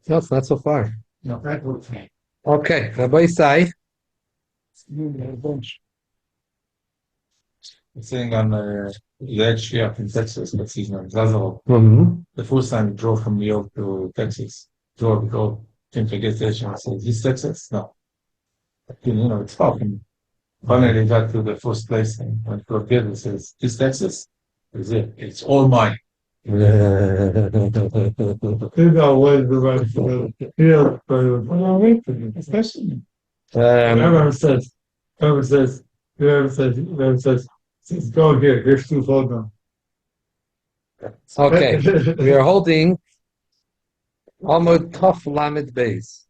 No, it's not so far. No, that would be. Okay, Rabbi Isai. It's saying on the edge here in Texas, but he's not Lazaro. Mm-hmm. The first time he drove from New York to Texas, drove to go came to the gas station. I said, "This Texas? No, it's far from." Finally, they got to the first place and went to a kid and says, "This Texas is it? It's all mine." You know what the right for yeah, but especially whoever says, whoever says, go here, here's two photos. Okay, we are holding Amud Taf Lamed Beis.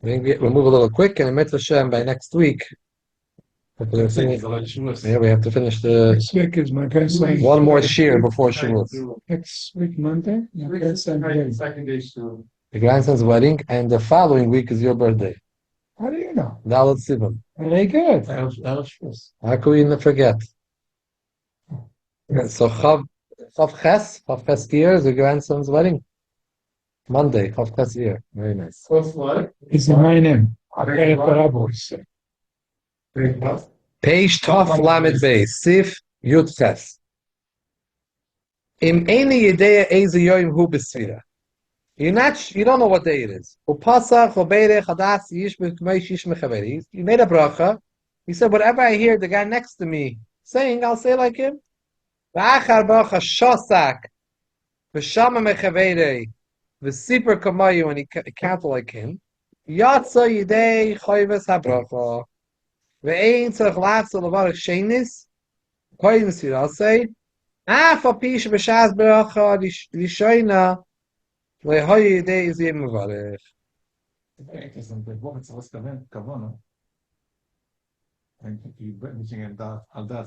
We'll move a little quick, and Mitzvah Shem by next week. Yeah, we have to finish the. Next week is my grandson. One more shear before Shavuot. Next week, Monday, my grandson. The grandson's wedding, and the following week is your birthday. How do you know? Dalet Sivan. Very good. How can we not forget? So Chav Ches year is the grandson's wedding. Monday, Chav Ches year. Very nice. What? It's my name. Page Taf Lamed Beis, Sif Yud Ches. Im Eini Yedea Eze Yoim Hu B'Sefirah. You don't know what day it is. Upasach Obeirech Hadas Yish B'Kmeish Yish Mechaveri. You made a bracha. He said, whatever I hear the guy next to me saying, I'll say like him. V'achar bracha shosak v'shama mechaveri v'sipur kamayu, and he counted like him. Yatsa yidei chayves habracha ve'ein tzarich lachzor levarich shenis koyin sirasei af apish b'shas bracha rishoyna lehoy yidei zim mevarich.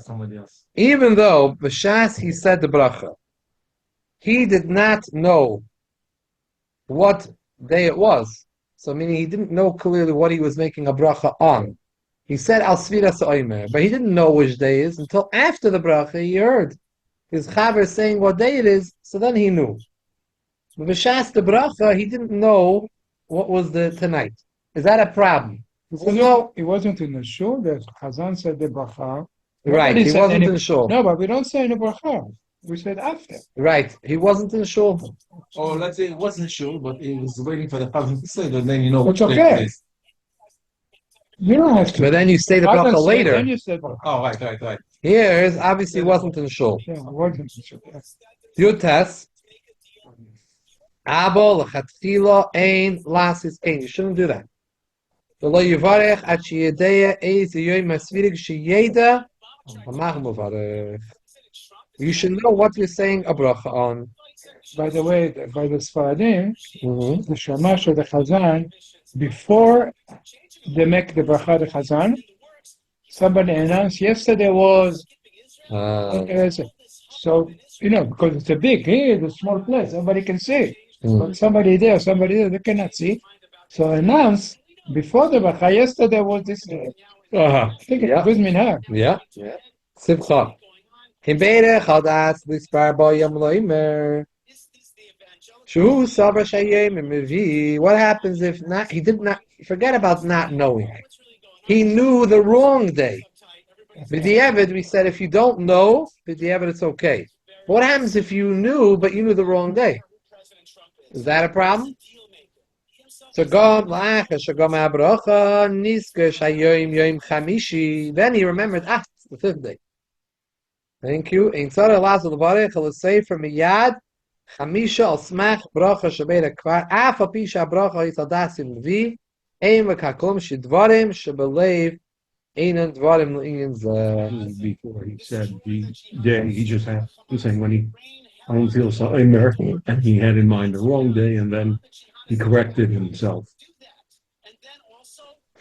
Somebody else. Even though b'shas he said the bracha, he did not know what day it was. So meaning he didn't know clearly what he was making a bracha on. He said al Sefirah Sa'omer, but he didn't know which day it is until after the bracha he heard his chaver saying what day it is, so then he knew. But b'shas the bracha, he didn't know what was the tonight. Is that a problem? It wasn't in the shul that Chazan said the bracha. Right, he wasn't in shul. No, but we don't say in the bracha. We said after. Right, he wasn't in shul. Or let's say it wasn't sure, but he was waiting for the Chazan to say that, then you know It's which okay. day it is. You don't have to. But then you say the Chazan bracha said, later. Then you said bracha. Oh, right. Here is obviously wasn't in shul. Yeah, it wasn't in shul. Yutas. Abo l'chatchila ein lasis ein. You shouldn't do that. V'lo yivarech at sheyedeya eiz yoyim hasvirig sheyeda hamach muvarech. You should know what you're saying a bracha on. By the way, by the Sfaradim, the Shamash of the Chazan, before they make the bracha the Chazan, somebody announced yesterday was. So, because it's a big, it's a small place, everybody can see. But somebody there, they cannot see. So announce before the bracha, yesterday was this day. I think it was minhag. Yeah. Simcha. Himbeirech hadas lispar bo yom loimer. Shu savar shayim mevi. What happens if not? He did not forget about not knowing. He knew the wrong day. B'diavad, we said if you don't know, b'diavad it's okay. What happens if you knew but you knew the wrong day? Is that a problem? Then he remembered, it's the fifth day. Thank you. Ein tzara lazal levarech al sefer miyad chamisha al smach bracha shebeira kvar af al pi bracha is al dasim levi ein v'kakom shedvarim shebelev einan dvarim le'inyan zeh. Before he said the day, he just had to say when he found feels American and he had in mind the wrong day, and then he corrected himself.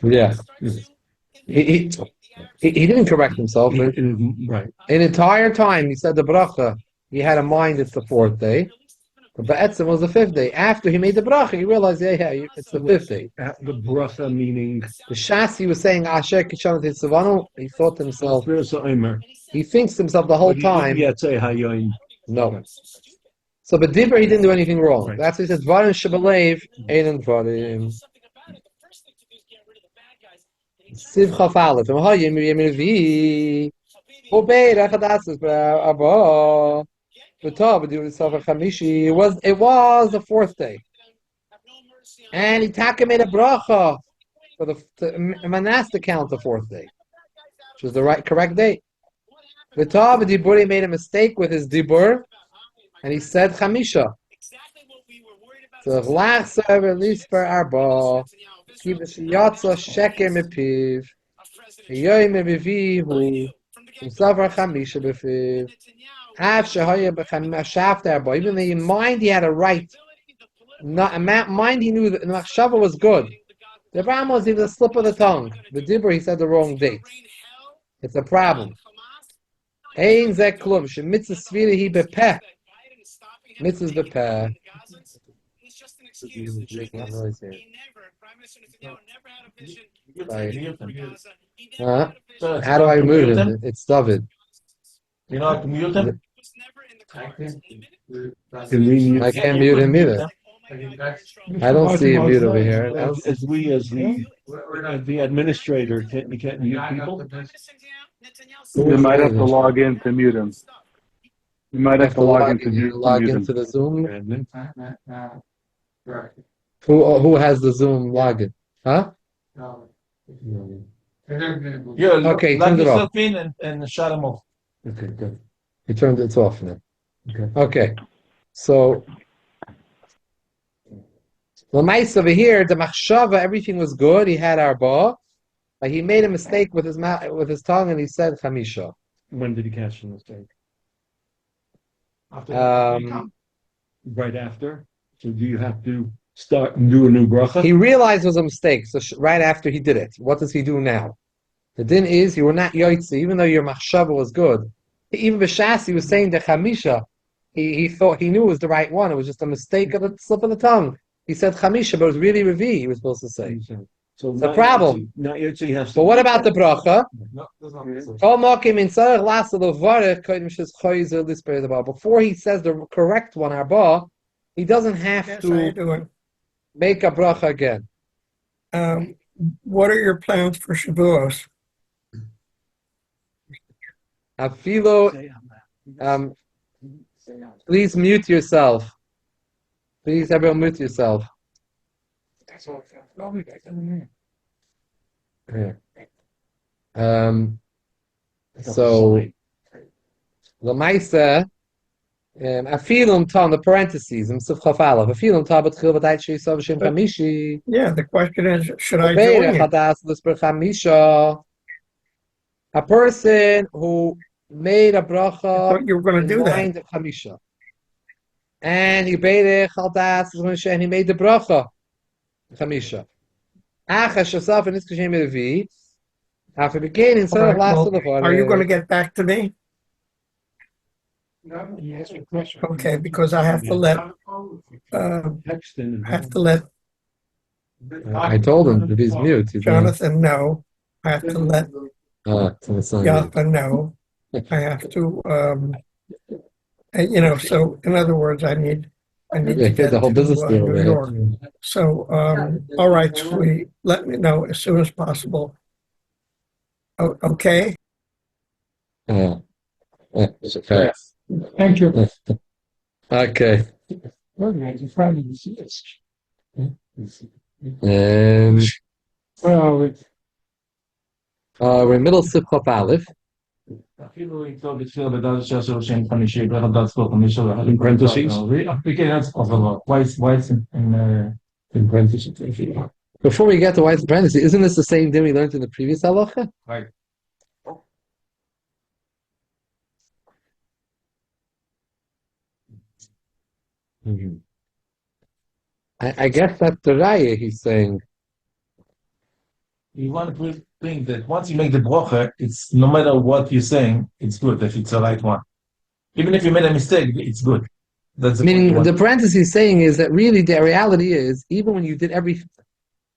Yeah. He didn't correct himself. Right. An entire time he said the bracha, he had in mind it's the fourth day. But Ba'etzim was the fifth day. After he made the bracha, he realized, it's the fifth day. The bracha meaning the shas he was saying Asher Kishanat Hitzavanu, he thought to himself, he thinks to himself the whole time. Yeah, say Hayoim. No. So but Dibber, he didn't do anything wrong. Right. That's why he said Dvarim Shebelev Ein Dvarim. Siv Chaf Aleph. Hayim Yemin Revi. Obey Rechadas Abba. V'tov do Sefirah Chamishi. It was the fourth day, and he taka made a bracha for the monastic count the fourth day, which was the correct date. V'tov Diburi made a mistake with his dibur, and he said Chamisha. So Lach Sever Lisper Arba. Kibbutz Yatsa Sheker Mepiv. Yoyim Mevihu. Sefirah Chamisha Befiv. Even though in mind he had a right, not mind he knew that the machshava was good. The Ram was even a slip of the tongue. The dibur he said the wrong date. It's a problem. Ein zeh klum shemitzvah svira hi bepeh. Mitzvahs bepeh. Huh? How do I mute him? It's David. You know how to mute him? I can't mute him either. I don't see a mute over here. As the administrator, you can't mute people. You might have to log in to mute him. You might have to log into the Zoom. Who has the Zoom login? Huh? Yeah, okay, log turn it off. yourself in and shut him off. Okay, good. He turned it off now. Okay. So Lamais over here, the machshava, everything was good. He had arba, but he made a mistake with his mouth, with his tongue, and he said chamisha. When did he catch the mistake? Right after. So do you have to start and do a new bracha? He realized it was a mistake. So right after he did it, what does he do now? The din is you were not yoitzi, even though your machshava was good. Even B'shas, he was saying the chamisha. He thought he knew it was the right one. It was just a mistake of the slip of the tongue. He said chamisha, but it was really revi. He was supposed to say. So it's a problem. Not yoitzi has. But what about the bracha? Before he says the correct one, arba, he doesn't have to make a bracha again. What are your plans for Shavuos? Afilo, please mute yourself. Please, everyone, mute yourself. Yeah. So, Lamaisa, Afilum Tom, the parentheses, Afilum Tom, but Chil Vadai Shi Sav Shem Chamishi. Yeah, the question is, should I join it? A person who made a bracha. I thought you were going to do that. Chamisha. And he made and he made the bracha. Chamisha. After beginning, are you going to get back to me? Okay, because I have to let. I told him if he's mute. Jonathan know. I have to let. Yafa know. I have to. So in other words, I need to get the whole business to New York. So, all right, sweet. Let me know as soon as possible. Okay. Okay. Thank you. Okay. We're in middle Sefirah Aleph. In parentheses. In parentheses. Before we get to white parentheses, isn't this the same thing we learned in the previous halacha? Right. Mm-hmm. I guess that's the raya he's saying. You want to think that once you make the bracha, it's no matter what you're saying, it's good if it's the right one. Even if you made a mistake, it's good. That's meaning the parentheses saying is that really the reality is even when you did everything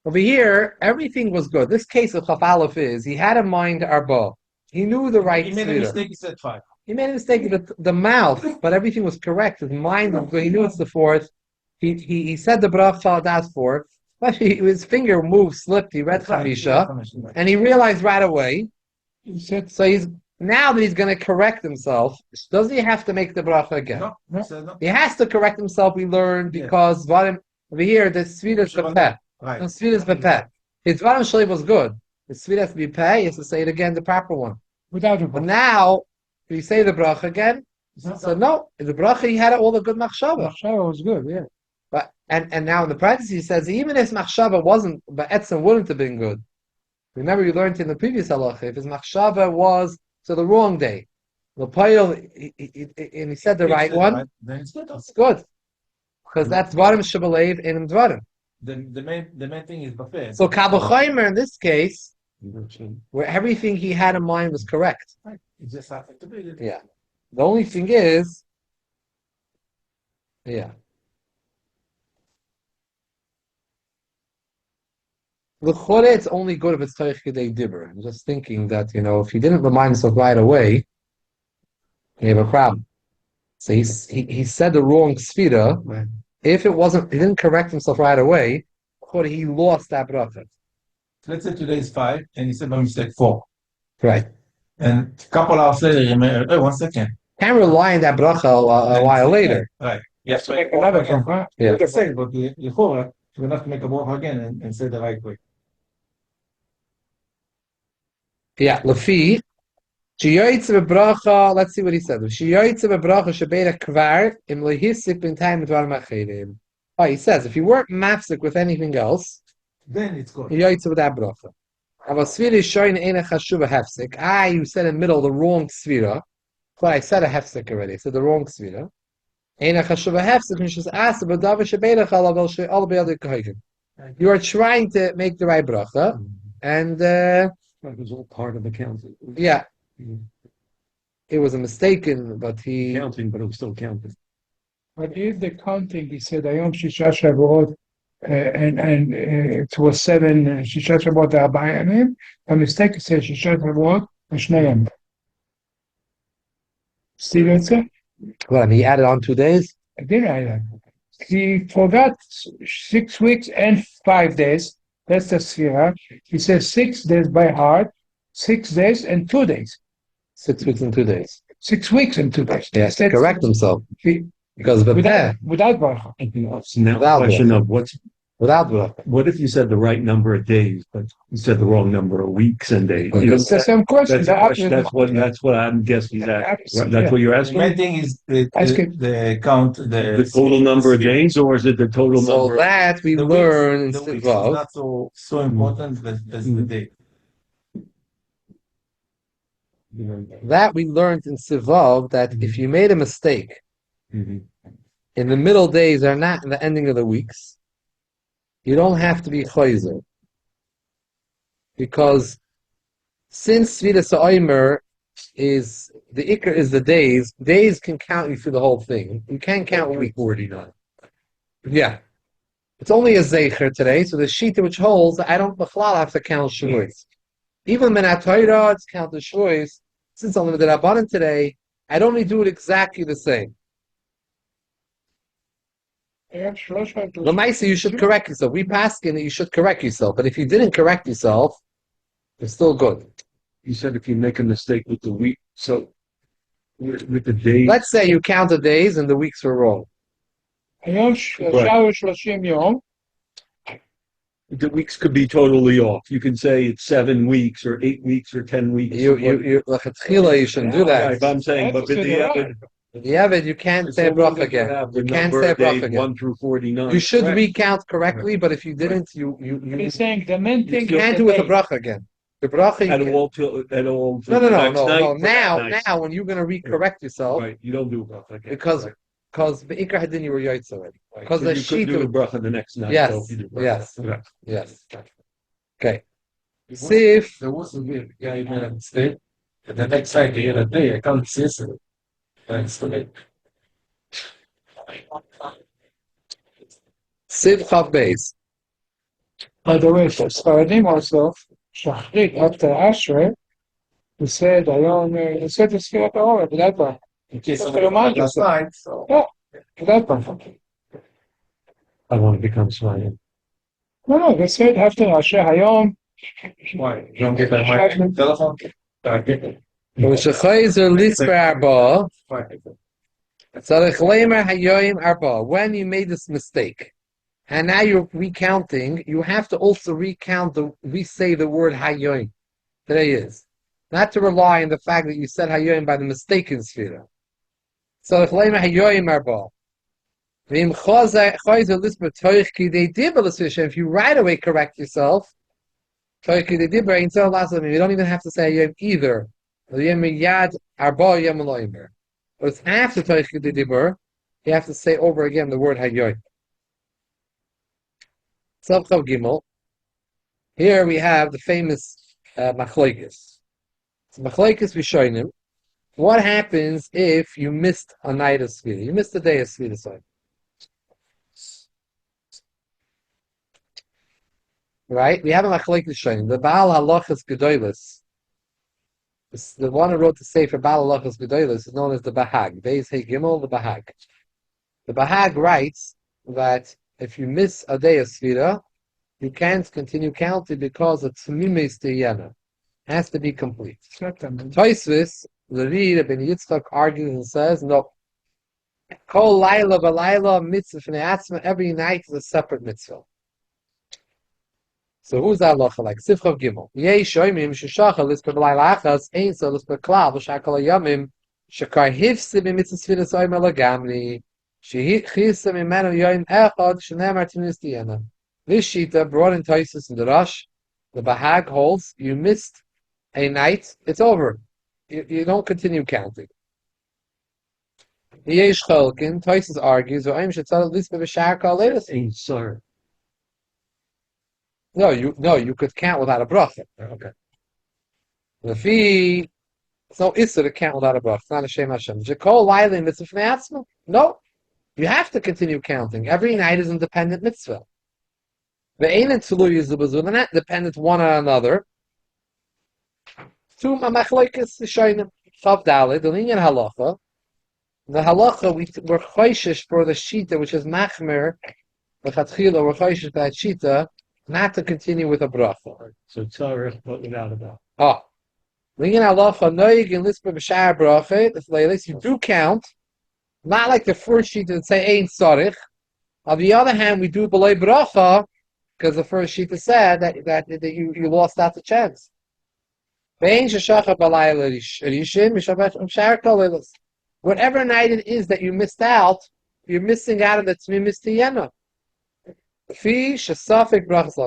over here, everything was good. This case of Chaf Aleph is he had in mind arba. He knew the right. He made a mistake. He said 5. He made a mistake with the mouth, but everything was correct. His mind, he knew it's the fourth. He said the bracha das fourth, but his finger moved, slipped. He read Chamisha, and he realized right away. So he's now that he's going to correct himself. Does he have to make the bracha again? No. He has to correct himself. We learned because over here the Sefirah is bepeh. Right. The Sefirah is bepeh. His Dvarim Shlev was good. The Sefirah has to be peh. He has to say it again, the proper one. Without a But now, if you say the bracha again, so no, in the bracha he had all the good machshava. Machshava was good, yeah. But and now in the practice he says even if machshava wasn't, but etzem wouldn't have been good. Remember, you learned in the previous halacha if his machshava was so the wrong day, the payil, and he said the right one, then it's good. it's good because that's dvarim shebalev in dvarim. The main thing is buffet. So kabochaymer in this case, where everything he had in mind was correct. Right. It just happened to be it. Yeah. The only thing is, yeah. L'chore, it's only good if it's Toich Kedei Dibber. I'm just thinking that, if he didn't remind himself right away, he have a problem. So he said the wrong Sefirah. Right. If it wasn't, he didn't correct himself right away, l'chore, he lost that bracha. Let's say today is 5, and he said by mistake 4. Right. And a couple hours later, he made, 1 second. Can't rely on that bracha a while later. Right. Yes, so Make another bracha. Yeah. like I said, but the Yechora, we're not to make a bracha again and say the right way. Yeah, Lefi, Shiyoitze bebracha, let's see what he said. Shiyoitze bebracha shebeira kvar im lehisik b'intayim midvar machirim. Oh, he says, if you weren't mafsik with anything else, Then it's good. Shiyoitze with that bracha. Ava Sefirah is showing ena chashuva hefsik. You said in the middle the wrong Sefirah. But I said a hefsik already. I said the wrong Sefirah. Ena chashuva hefsik, and she says, asa b'davar shebeira chalav she'al b'yadei kahigim. You are trying to make the right bracha, and That was all part of the counting. yeah, it was a mistaken, but he. Counting, but it was still counting. But if the counting, he said, Ayom Shisha Shavuot, and it was 7 Shisha Shavuot Arba'anim. A mistake, he said Shisha Shavuot Shneim. See what it? Well, he added on 2 days. I did write that. He forgot 6 weeks and 5 days. That's the Sefirah. He says 6 days by heart, 6 days and 2 days. 6 weeks and 2 days. 6 weeks and 2 days. He has to That's- correct himself He- because of the peh, without bracha. So now the Without question bracha. of without bracha. what if you said the right number of days, but you said the wrong number of weeks and days? Okay. You know, It's the same question. that's the question. That's what I'm guessing. That's what you're The asking. main thing is Ask him. the count, The total number of days, or is it the total So number? that we The learn in weeks, the weeks is Sivav. not so important as the day. That we learned in Sivav that if you made a mistake Mhm. in the middle days or not in the ending of the weeks, you don't have to be chayzer. Because since Sefirah Sa'omer is the Iker is the days can count you through the whole thing. You can't count week 49. Yeah. It's only a Zeicher today, so the Shita which holds, I don't have to count Shavuos. Even Menat Torah, it's counted Shavuos. Since I'm limited Rabbanan today, I don't need to do it exactly the same. Lamaisa, you should correct yourself. We pass in that you should correct yourself, but if you didn't correct yourself, it's still good. You said if you make a mistake with the week, so with the days. Let's say you count the days and the weeks were wrong. היום 30 יום, The weeks could be totally off. You can say it's 7 weeks or 8 weeks or 10 weeks. You shouldn't do Right, that. I'm saying, but with the Evid, Yeah, but you can't say brach again. You can't say brach again. 1 through 49. You should Right. recount correctly, but if you didn't, you he's saying the main thing can't is do the it the day. brach again. The brach At all till no, the no, next night, no. for that night. Now, when you're going to recorrect yourself, Right, you don't do a bracha again. because Right. the ikar hadin you were yaitz already. Right. because So the you could do a sheet- bracha the next night. Yes, so if you do bracha. yes. Right. Yes. Okay. Sif. There was a guy made a mistake, and the next time he had a day, I can't see it. Thanks for it. Sif Chav Beis. By the way, for Sfaradim also, Shachrit after Asher, He said, I don't know. He said, it's Sefirah Omer, but that's fine. In case Just to somebody remind last you. night, so. Yeah, that's fine. I want to become Shmaya. No, they said after Asher Hayom. Why? You don't get that mic? Telephone? U'shechayzer lisper arba, Fine. tzarech lemer hayoyim arba. When you made this mistake, and now you're recounting, you have to also re-say the word hayoyim. Today is. Not to rely on the fact that you said hayoyim by the mistaken Sefirah. Tzarech lemer hayoyim arba. If you right away correct yourself, you don't even have to say hayoyim either. But it's after Toich Dibur, you have to say over again the word hayoyim. Savchav Gimel. Here we have the famous machlokes. It's machlokes Rishonim. What happens if you missed a night of Sefirah? You missed a day of Sefirah. Right? We have a machlokes Rishonim. The Baal Halachas Gedolos. The one who wrote the Sefer Baal Halachas Gedolos is known as the Bahag. Beis Hey Gimel, the Bahag. The Bahag writes that if you miss a day of Sefirah, you can't continue counting because it's Tmimis Tiyana. Has to be complete. Tosfos, the Rid Ben Yitzchak argues and says, no. Kol Laila V'Laila Mitzvah Fnei Atzma, every night is a separate mitzvah. So who's that halacha like? Sifchav Gimel. Yei shoymim sheshacha lisper b'layla achas ein so lisper klal v'shakal hayamim shekar hifse b'mitzvah sfiras oim elagamni shehichisem imenu yoim echad shenemar timis diyana. This shita brought in Tosfos in the Rosh. The Bahag holds you missed a night, it's over. You don't continue counting. Yesh cholkin Tosfos argues oim shetzal lisper b'shakal leilas. Ain't sorry. No, you could count without a bracha. Okay. It's no issa to count without a bracha. It's not a shem Hashem. Jekol laila mitzvah fnei atzma. No, you have to continue counting. Every night is independent mitzvah. The ain't tului is the bazun. They're not dependent one on another. Two machlokes shaynim chav daled the linyan halacha. The halacha we're choishish for the shita which is machmer. The chatchila we're choishish for that shita. Not to continue with a bracha. So tzarech, but without a bracha. Oh. Linyan halacha noig and lisper b'shar bracha. The latest you do count, not like the first sheet that say ain't sarich. On the other hand, we do belay bracha because the first sheet said that you lost out the chance. Whatever night it is that you missed out, you're missing out on the tmimis tiyena.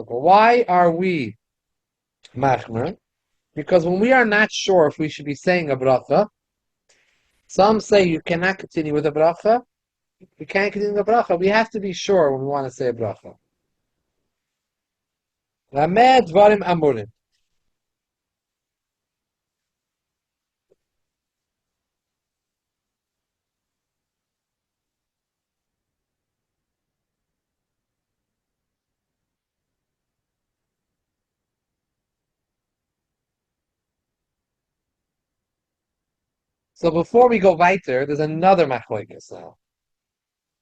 Why are we machmer? Because when we are not sure if we should be saying a bracha, some say you cannot continue with a bracha. We can't continue with a bracha. We have to be sure when we want to say a bracha. Lamed dvarim amurim. So before we go weiter, there's another machlokes now.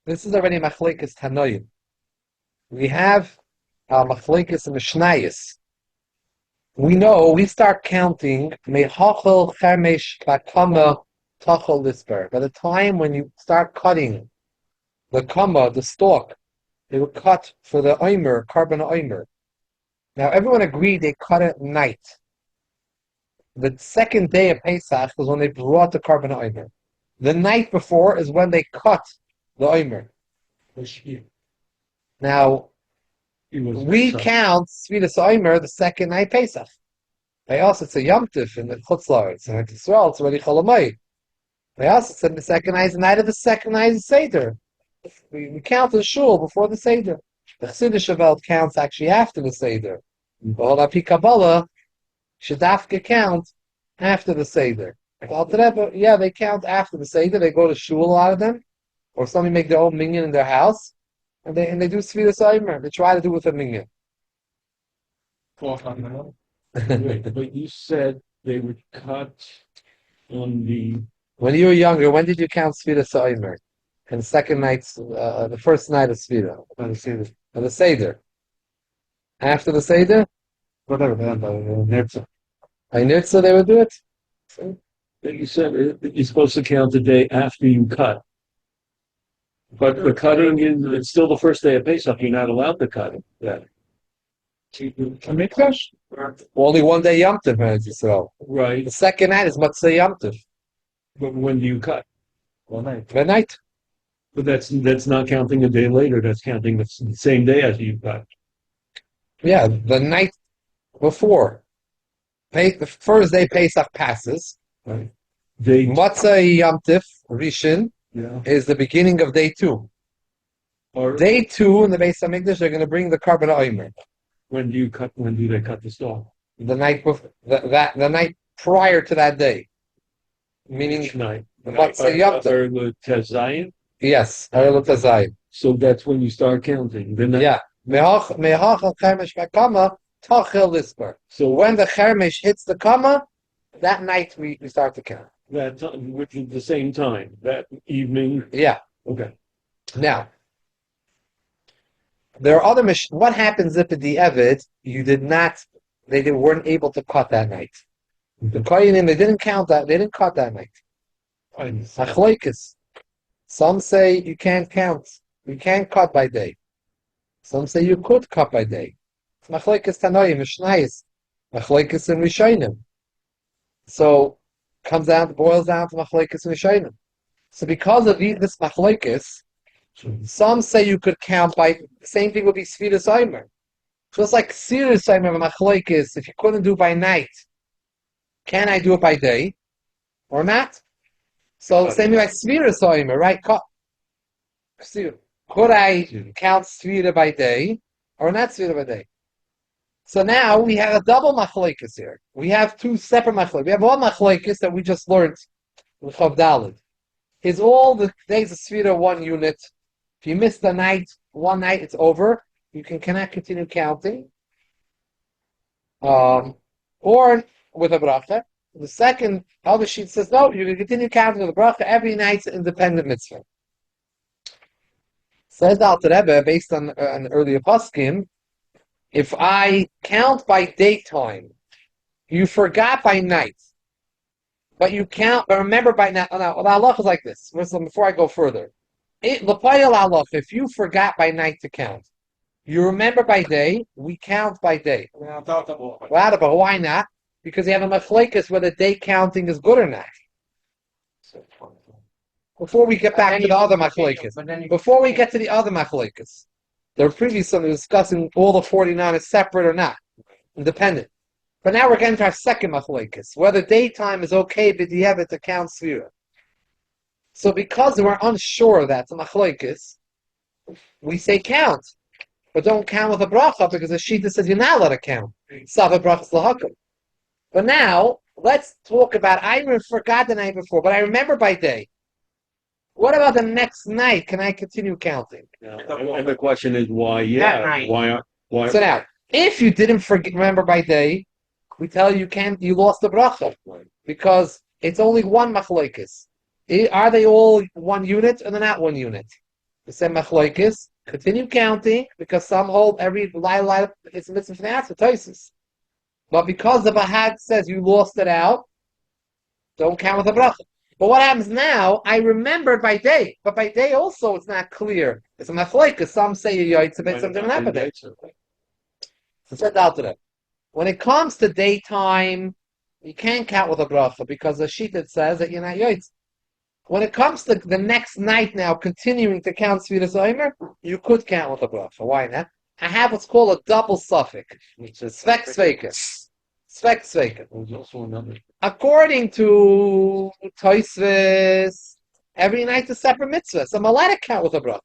This is already machlokes tanoim. We have machlokes and mishnayos. We start counting mehachel chamesh bakama tachol lisper. By the time when you start cutting the kama, the stalk, they were cut for the oimer, carbon oimer. Now everyone agreed they cut it at night. The second day of Pesach was when they brought the carbon oimer. The night before is when they cut the oimer. Now, we count Sfiras oimer the second night Pesach. They also say Yom Tif in the Chutz La'aretz, and in Israel it's already Cholamay. They also said the second night is the night of the second night is Seder. We count the shul before the Seder. The Chassidish Welt counts actually after the Seder. But Al Pi Kabbalah, Shadafka count after the Seder. Yeah, they count after the Seder. They go to shul, a lot of them, or somebody make their own minyan in their house, and they do Sfiras Omer. They try to do with a minyan. Wait, but you said they would cut on the When you were younger, when did you count Sefirah Sa'imer? And the second night's, the first night of Sefirah. The Seder. After the Seder? whatever that Nirtza. By Nirtza they would do it? You said you're supposed to count the day after you cut. But the cutting is it's still the first day of Pesach. You're not allowed to cut it. That. Only one day Yom Tov, Yisrael. Right. The second night is Matzah Yom Tov. But when do you cut? One night. The night. But that's not counting a day later. That's counting the same day as you cut. Yeah, the night before. The first day Pesach passes. Right. Day Matzah Yom Tov, Rishon, is the beginning of day 2. Or Day 2 in the Beis Hamikdash, they're going to bring the Karban Omer. when do they cut the stall? The night before, the night prior to that day. Meaning, Each night. Matzah Yom Tov. Or the Tezayin? Yes, Erev Tazayim. So that's when you start counting. Then Yeah. Mehachal Chermesh Bakama, Tachel Lisper. So when the Chermesh hits the Kama, that night we start to count. that time, which is the same time, that evening. Yeah. Okay. Now, there are other what happens if at the Evid they weren't able to cut that night? The Koyanim, they didn't cut that night. Achloikis. Some say you can't count. You can't cut by day. Some say you could cut by day. Machlokes Tanoim, Mishnayos, Machlokes and Rishonim. So boils down to Machlokes and Rishonim. So because of this Machlokes, some say you could count by the same thing would be Sefirah Sa'imer. Just like Sefirah Sa'imer Machlokes, if you couldn't do by night, can I do it by day or not? So same thing like Sefirah Sa'imer, right? Could I count Sefirah by day or not Sefirah by day? So now we have a double machlokes here. We have two separate machlokes. We have one machlokes that we just learned in Chav Daled. Is all the days of Sefirah one unit? If you miss the night, one night, it's over. You cannot continue counting. Or with a bracha. The second other sheet says no. You can continue counting with a bracha every night's independent mitzvah. Says the Alter Rebbe, based on an earlier paskim, if I count by daytime, you forgot by night, but remember by night. Now, the halacha is like this. Before I go further, if you forgot by night to count, you remember by day, we count by day. Why not? Because you have a machlekes whether day counting is good or not. Before we get back to the other machlekes, there were previously discussing all the 49 is separate or not, independent. But now we're getting to our second machlekes, whether daytime is okay b'diavad to count Sefirah. So because we're unsure of that, the machlekes, we say count, but don't count with a bracha because the shita says you're not allowed to count. Sava brachas lahakum. But now let's talk about I forgot the night before, but I remember by day. What about the next night? Can I continue counting? And the question is why? Yeah, why? So now, if you didn't remember by day, we tell you you lost the bracha because it's only one machlokes. Are they all one unit or they're not one unit? The same machlokes. Continue counting because some hold every lie it's a mitzvah for toises. But because the Bahag says you lost it out, don't count with a bracha. But what happens now? I remembered by day, but by day also it's not clear. It's a machlokes. Some say it's a bit something not by day. So check out to that. When it comes to daytime, you can't count with a bracha because the sheet that says that you're not yoitz. When it comes to the next night now, continuing to count Sefirah Sa'imer, you could count with a bracha. Why not? I have what's called a double suffix, which is svek sveiker. Svek sveiker. According to Tosfos, every night's a separate mitzvah. So I'm allowed to count with a bracha.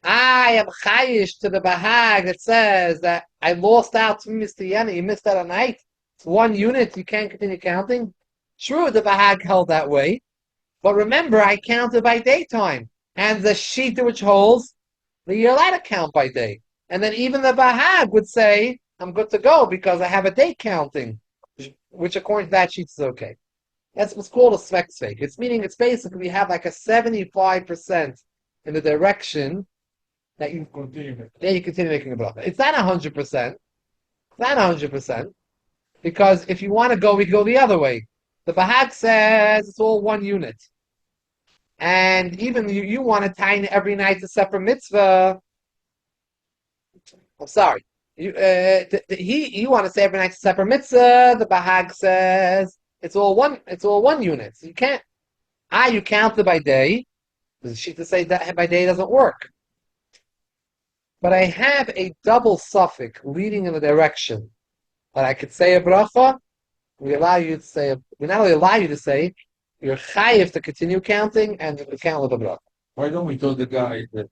I am chayish to the Bahag that says that I lost out to Mr. Yana. You missed out a night. It's one unit. You can't continue counting. True, the Bahag held that way. But remember, I counted by daytime. And the sheet which holds that you're allowed to count by day. And then even the Bahag would say, I'm good to go because I have a day counting. which according to that sheet is okay. That's what's called a svek. It's meaning it's basically we have like a 75% in the direction that you continue making a bracha. It's not 100%. It's not 100%. Because if you want to go, we go the other way. The Bahag says it's all one unit. And even you want to tie in every night a separate mitzvah. I'm sorry. You want to say every night a separate mitzvah. The Bahag says it's all one unit. So you can't. You count it by day. The Shita say that by day doesn't work. But I have a double suffix leading in the direction that I could say a bracha. We not only allow you to say, you're chayiv to continue counting and to count with a bracha. Why don't we tell the guy that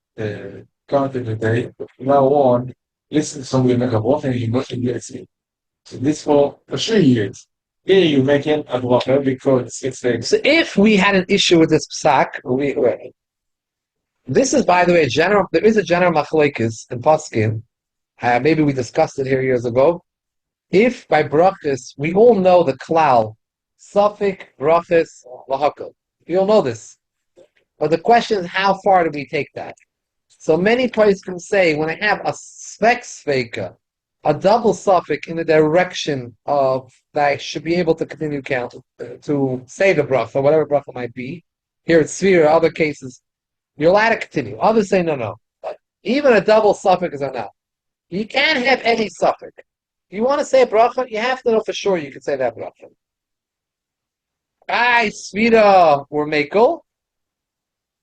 counted the day, from now on, listen to somebody make a bracha and you mustn't get it. So this for 3 years. Here you make it a bracha because it's like... So if we had an issue with this psak, this is, by the way, there is a general machlekes in Paskin. Maybe we discussed it here years ago. If by brachas, we all know the klal, suffix, brachas, lahakal. You all know this. But the question is, how far do we take that? So many places can say, when I have a sveka, a double suffix in the direction of that I should be able to continue count, to say the bracha, whatever bracha might be. Here it's Sefirah, other cases, you're allowed to continue. Others say no. Even a double suffix is enough. You can't have any suffix. You want to say a bracha, you have to know for sure you can say that bracha. Sefirah or Mekel.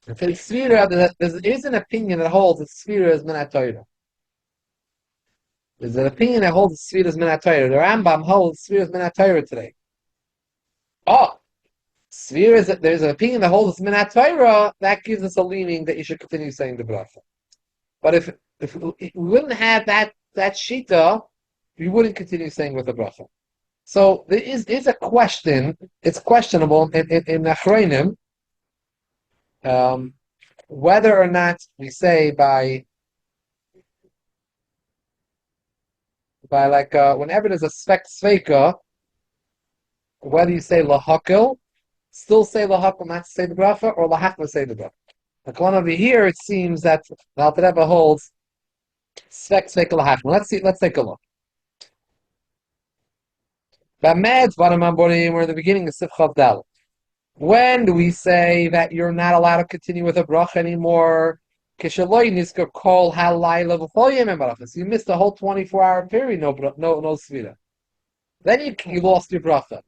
If it's Sefirah, there is an opinion that holds that Sefirah is Minat Torah. There's an opinion that holds that Sefirah is Minat Torah. The Rambam holds Sefirah is Minat Torah today. Sefirah there's an opinion that holds it's Minat Torah, that gives us a leaning that you should continue saying the bracha. But if we wouldn't have that shita, we wouldn't continue saying with the bracha. So there is a question. It's questionable in Achronim whether or not we say by like whenever there's a sveka, whether you say lahakil, still say lahakil, not to say the bracha, or lahakil say the bracha. Like one over here, it seems that the Alter Rebbe holds sveka lahakil. Let's take a look. We're in the beginning of Sifchav Dal. When do we say that you're not allowed to continue with a bracha anymore? So you missed the whole 24-hour period, no Sefirah. Then you lost your bracha.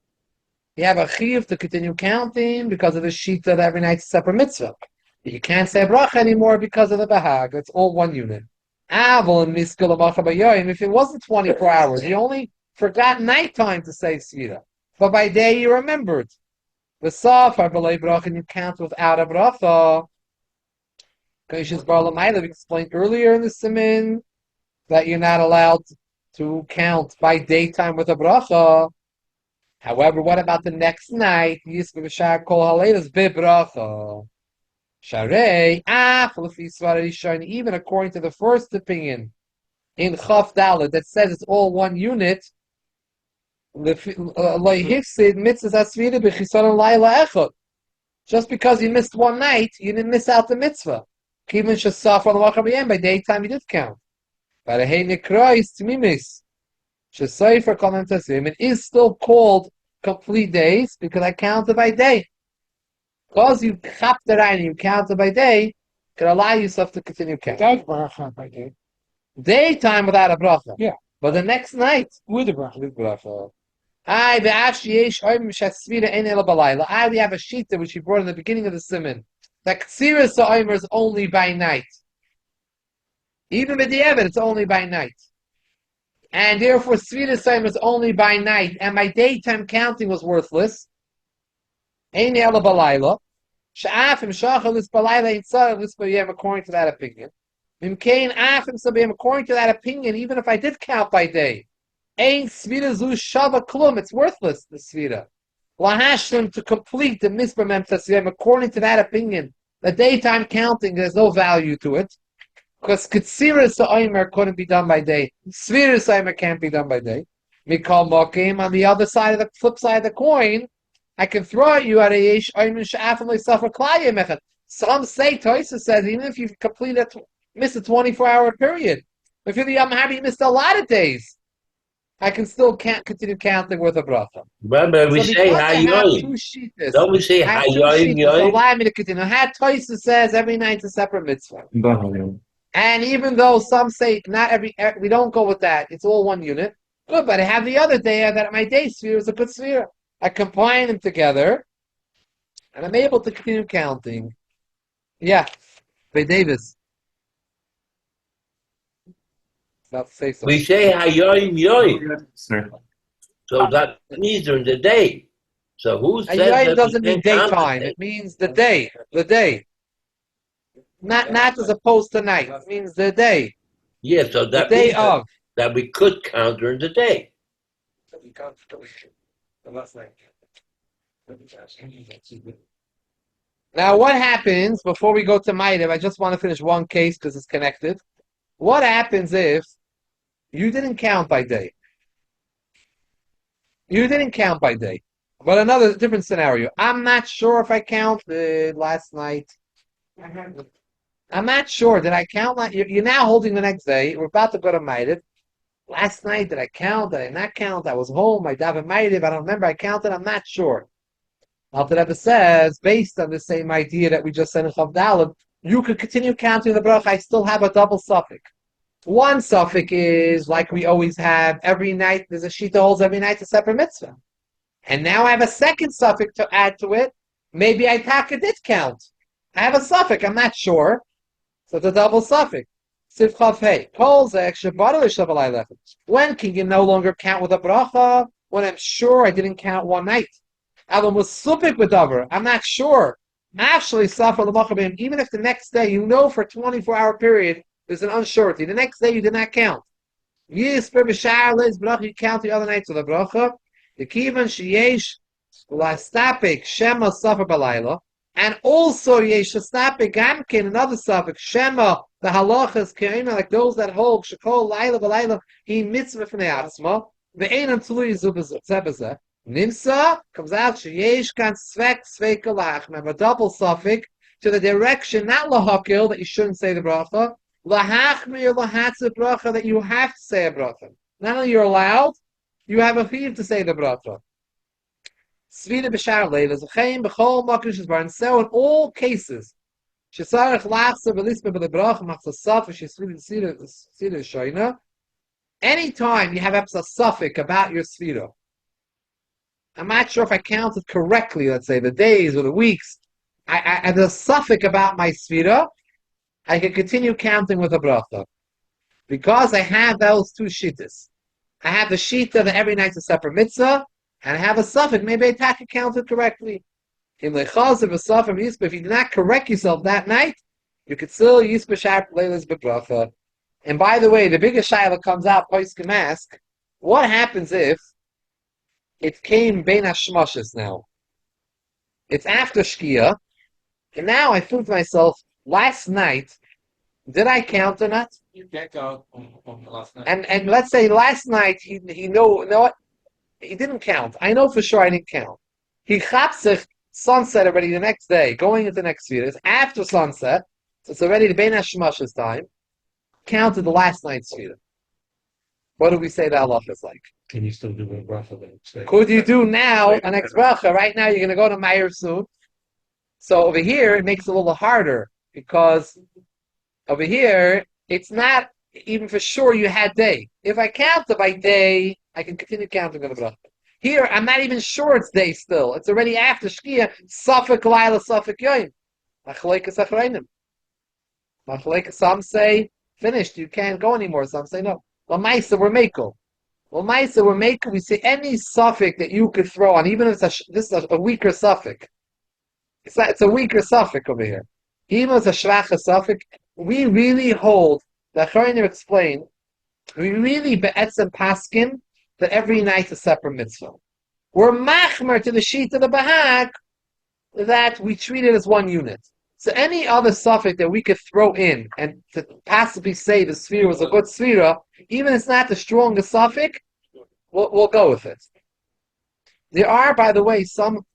You have a chiyuv to continue counting because of the shita that every night's a separate mitzvah. You can't say bracha anymore because of the bahag. It's all one unit. If it wasn't 24 hours, you only forgot nighttime to say Sefirah. But by day you remembered. The safar b'lei bracha, and you count without a bracha. Kaish's Bar Lamayla, we explained earlier in the siman that you're not allowed to count by daytime with a bracha. However, what about the next night? Yisba b'shar kol haleilas b'bracha. Sharei even according to the first opinion in Chaf Dalet that says it's all one unit. Just because you missed one night, you didn't miss out the mitzvah. By daytime you did count. But it is still called complete days because I counted by day. Because you counted by day, can allow yourself to continue counting. Without bracha by day. Daytime without a bracha. Yeah. But the next night With the bracha. with bracha. We have a shita which he brought in the beginning of the siman. That Ksiras Sa'imer is only by night. Even with the Evid, it's only by night. And therefore, Sefirah Sa'imer is only by night. And my daytime counting was worthless. Ein Ela Balayla. Sha'afim Shachalis Balayla Ein Tzaralis Bayem, according to that opinion. Mimkein Afim Sabayem, according to that opinion, even if I did count by day. Ein Sefirah Zu Shava Klum, it's worthless, the Sefirah. Lahashlim, to complete the Mizbar Mem Tasiyem, according to that opinion, the daytime counting, there's no value to it. Because Ketsiras Sa'imer couldn't be done by day. Sefirah Sa'imer can't be done by day. Mikol Mokim, on the other side of the flip side of the coin, I can throw at you at a yesh oymin she'afim suffer klaya mechad. Some say, Toysa says, even if you miss a 24-hour period, if you're the Yom Happy, you missed a lot of days, I can still continue counting with a bracha. Remember, we So say because I have two hayoim. sheetas, Don't we say I have two hayoim, sheetas, yoim? allow me to continue. Had Toysa says every night's a separate mitzvah. And even though some say not we don't go with that, it's all one unit. Good, but I have the other day that my day sphere is a good sphere. I combine them together, and I'm able to continue counting. Yeah, Bay Davis. About to say something. We say hayoim, yoim. So that means during the day. So who says Ayoim that doesn't we mean can't count the daytime. day? It means the day. The day. Not as opposed to night. It means the day. Yeah, so The that day means of. that we could count during the day. Now, what happens before we go to Maidav? I just want to finish one case because it's connected. What happens if you didn't count by day? You didn't count by day. But another different scenario. I'm not sure if I counted last night. I'm not sure. Did I count? You're now holding the next day. We're about to go to Maidav. Last night, did I count? Did I not count? I was home. I davened Maidav. I don't remember. I counted. I'm not sure. Alter Rebbe says, based on the same idea that we just said in Chav Daled, you could continue counting the bracha. I still have a double suffix. One suffix is like we always have every night. There's a sheet that holds every night a separate mitzvah, and now I have a second suffix to add to it. Maybe I did count. I have a suffix. I'm not sure, so it's a double suffix. When can you no longer count with a bracha? When I'm sure I didn't count one night. I'm not sure. Actually, even if the next day you know for a 24-hour period there's an unsurety, the next day you did not count. You count the other nights of the bracha. And also yesh stapik gamkin, another suffix shema, the halachas keina, like those that hold shekol laila v'laila he mitzvah fnei atzma ve'enam tzului zubazeh. Nimsa comes out sheyesh kan svek sveika lachem, a double suffix to the direction, not lahakil, that you shouldn't say the bracha, lahachmi or lahatz bracha, that you have to say a bracha. Not only you're allowed, you have a chiv to say the bracha. Sefirah b'shar leilas v'chein b'chol makish bar. And so in all cases, shesarich lachser v'lispe b'lebrach machsasaf v'shesfirah shoyna. Anytime you have a suffix about your sefirah, I'm not sure if I counted correctly, let's say, the days or the weeks. I have a suffix about my sefirah, I can continue counting with a bracha. Because I have those two shittas. I have the shita that every night's a separate mitzvah, and I have a suffix. Maybe I counted correctly. If you did not correct yourself that night, you could still use b'shar leilas b'bracha. And by the way, the biggest shayla comes out, poiskim ask, what happens if it came bein hashmashas now? It's after Shkia, and now I think to myself, last night, did I count or not? You can't count on last night. And let's say last night he know what? He didn't count. I know for sure I didn't count. He chapsich sunset already the next day, going into the next few days, after sunset, so it's already the bein hashmashas time, counted the last night's Sefirah. What do we say the halacha is like? Can you still do a bracha the next day? Could you do now an next bracha? Right now you're going to go to Meir soon. So over here it makes it a little harder because over here it's not even for sure you had day. If I count it by day, I can continue counting on the bracha. Here I'm not even sure it's day still. It's already after Shkia. Safek Laila, Safek Yoim. Machlekes Achrayim. Machlekes. Some say finished. You can't go anymore. Some say no. L'maisa we're mekel. L'maisa we're mekel. We say any suffix that you could throw on, even if this is a weaker suffix. It's a weaker suffix over here. Even if it's a shvacha suffix, we really hold. The Achrayim explain. We really be'etzem paskin that every night's a separate mitzvah. We're machmer to the sheet of the bahak that we treat it as one unit. So any other suffix that we could throw in and to possibly say the Sefirah was a good Sefirah, even if it's not the strongest suffix, We'll go with it. There are, by the way, some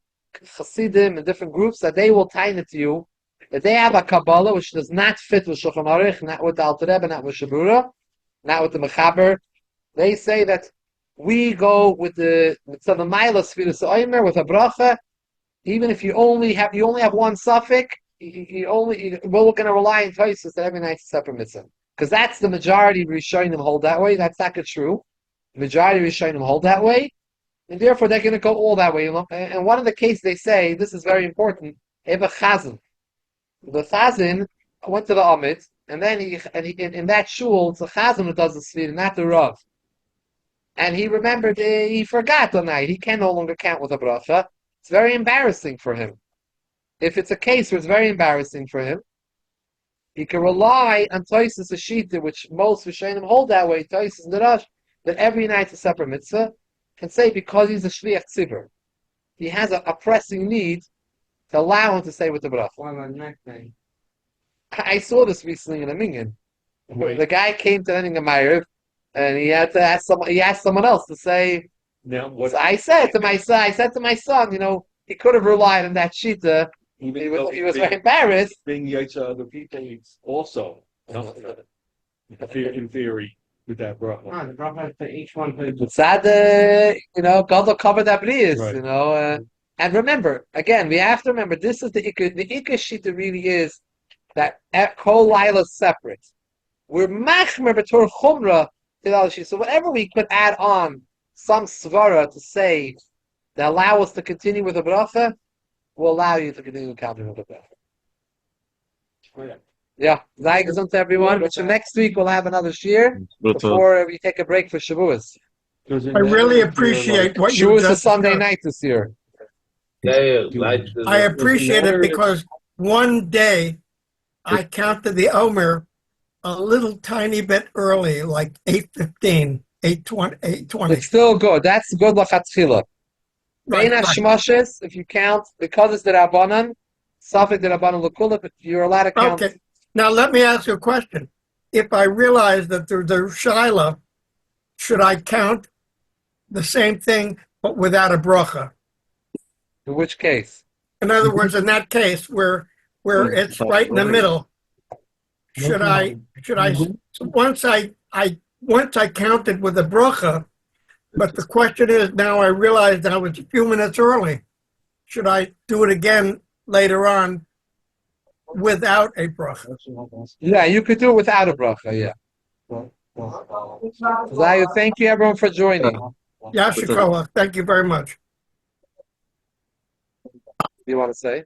Hasidim and different groups that they will tie it to you that they have a Kabbalah which does not fit with Shulchan Aruch, not with the Alter Rebbe, not with Shabura, not with the Mechaber. They say that we go with the Mitzvah Sefirah Omer with a bracha, even if you only have one suffix. We're going to rely on Tosfos that every night is a separate mitzvah, because that's the majority of Rishonim hold that way. That's not true. The majority of Rishonim hold that way, and therefore they're going to go all that way. And one of the cases they say, this is very important, they have a chazan. The chazan went to the Amit, and then in that shul, it's the chazan who does the Sefirah, not the Rav. And he remembered, he forgot the night. He can no longer count with a bracha. It's very embarrassing for him. If it's a case where it's very embarrassing for him, he can rely on Tosfos Ashita, which most Rishonim hold that way, Tosfos Narash, that every night's a separate mitzvah, and say because he's a Shliach Tzibur, he has a pressing need to allow him to say with the bracha. I saw this recently in a minyan. The guy came to ending a Ma'ariv, and he had to ask someone else to say. Now, what So I said to my son, he could have relied on that shita. He was very embarrassed. being Yaitza other people it's also in theory with that bracha. The bracha for each one. Sad, God will cover that blias, Right. And remember, again, we have to remember, this is the Ikka. The Ikka shita really is that Kol Laila is separate. We're machmer b'tor chumra to the other shita. So whatever we could add on, some svara to say that allow us to continue with the bracha, will allow you to continue counting with the bracha. Yeah, Zai gesund to everyone. Which next week we'll have another shir before we take a break for Shavuos. I really appreciate what you Shavuos is just Sunday discussed. night this year. I appreciate it because one day I counted the Omer a little tiny bit early, like 8:15, 8:20, 8:20. It's still good. That's good lachatchila. Right, Bein hashmoshes, if you count, because it's the Rabbanan, Safek the Rabbanan L'kulip, you're allowed to count. Okay. Now let me ask you a question. If I realize that there's a Shaila, should I count the same thing but without a bracha? In which case? In other words, in that case where it's right in the middle, should I once I counted with a bracha, but the question is now I realized I was a few minutes early. Should I do it again later on without a bracha? Yeah, you could do it without a bracha, yeah. Zayu, thank you everyone for joining. Yashikola, thank you very much. You want to say?